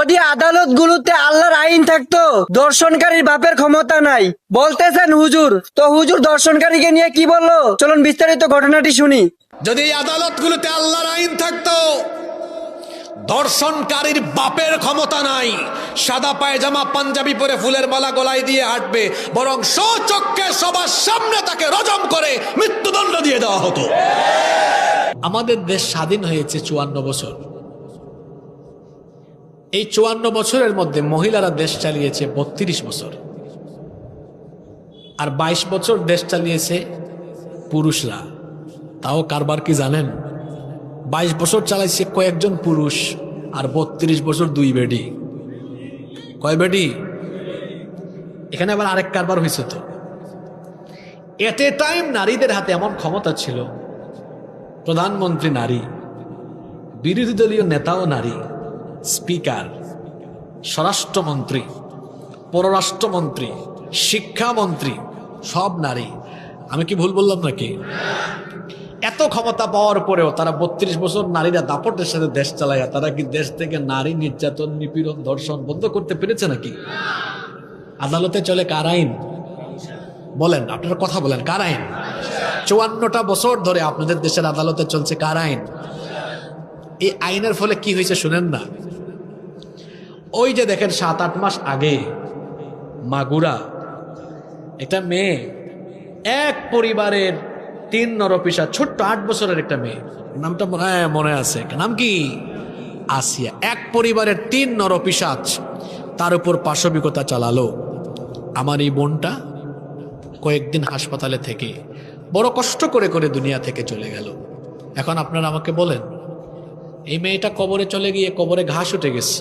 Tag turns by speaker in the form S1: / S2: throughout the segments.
S1: যদি আদালতগুলোতে আল্লাহর আইন থাকতো, দর্শনকারীর বাপের ক্ষমতা নাই বলতেছেন হুজুর। তো হুজুর দর্শনকারীকে নিয়ে কি বললো, চলুন বিস্তারিত ঘটনাটি শুনি।
S2: যদি এই আদালতগুলোতে আল্লাহর আইন থাকতো, ধর্ষণকারীর বাপের ক্ষমতা নাই, সাদা পায়জামা পাঞ্জাবি পরে ফুলের মালা গলায় দিয়ে হাঁটবে, বরং স্বচক্ষে সবার সামনে তাকে রজম করে মৃত্যুদণ্ড দিয়ে দেওয়া হতো। আমাদের দেশ স্বাধীন হয়েছে 54 বছর। এই 54 বছরের মধ্যে মহিলারা দেশ চালিয়েছে 32 বছর, আর 22 বছর দেশ চালিয়েছে পুরুষরা। তাও কারবার কি জানেন? 22 বছর চালাইছে কয়েকজন পুরুষ, আর 32 বছর দুই বেডি। কয় বেডি? এখানে আবার আরেক কারবার হয়েছে। তো এট এ টাইম নারীদের হাতে এমন ক্ষমতা ছিল, প্রধানমন্ত্রী নারী, বিরোধী দলীয় নেতাও নারী, স্পিকার, স্বরাষ্ট্রমন্ত্রী, পররাষ্ট্রমন্ত্রী, শিক্ষামন্ত্রী সব নারী। আমি কি ভুল বললাম নাকি? এত ক্ষমতা পাওয়ার পরেও তারা 32 বছর নারীরা দাপটের সাথে দেশ চালায়, তারা কি দেশ থেকে নারী নির্যাতন, নিপীড়ন, ধর্ষণ বন্ধ করতে পেরেছে নাকি? আদালতে চলে কার আইন? বলেন, আপনারা কথা বলেন, কার আইন? 54টা বছর ধরে আপনাদের দেশের আদালতে চলছে কার আইন? এই আইনের ফলে কি হয়েছে শুনেন না। ওই যে দেখেন 7-8 মাস আগে মাগুরা একটা মেয়ে, এক পরিবারের 3 নরপিশা, ছোট্ট 8 বছরের একটা মেয়ে, নামটা মনে আছে, নাম কি? আসিয়া। এক পরিবারের 3 নরপিশাচ তার উপর পাশবিকতা চালালো। আমার এই বোনটা কয়েকদিন হাসপাতালে থেকে বড় কষ্ট করে করে দুনিয়া থেকে চলে গেল। এখন আপনারা আমাকে বলেন, এই মেয়েটা কবরে চলে গিয়ে কবরে ঘাস উঠে গেছে,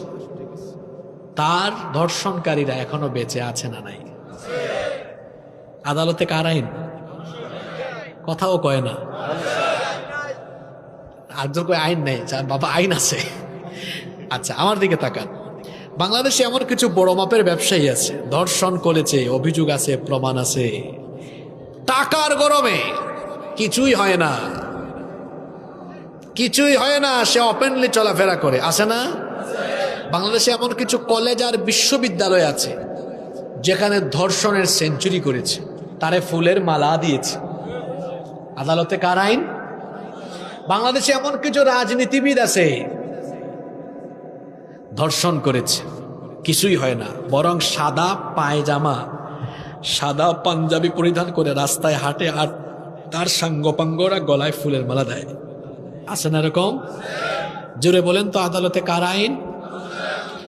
S2: তার ধর্ষণকারীরা এখনো বেঁচে আছে না নাই? আদালতে কার আইন? কথাও কয় না। আর কয় আইন নেই। বাবা আইন আছে। আচ্ছা, আমার দিকে তাকান। বাংলাদেশে এমন কিছু বড় মাপের ব্যবসায়ী আছে, ধর্ষণ করেছে, অভিযোগ আছে, প্রমাণ আছে, টাকার গরমে কিছুই হয় না, কিছুই হয় না, সে ওপেনলি চলাফেরা করে, আছে না? বাংলাদেশে এমন কিছু কলেজ আর বিশ্ববিদ্যালয় আছে যেখানে ধর্ষণের সেঞ্চুরি করেছে, তারে ফুলের মালা দিয়েছে। আদালতে কার আইন? বাংলাদেশে এমন কিছু রাজনীতিবিদ আছে, ধর্ষণ করেছে, কিছুই হয় না, বরং সাদা পায়জামা, সাদা পাঞ্জাবি পরিধান করে রাস্তায় হাঁটে, আর তার সাঙ্গপাঙ্গরা গলায় ফুলের মালা দেয়। আছে না এরকম? জোরে বলেন তো, আদালতে কার আইন?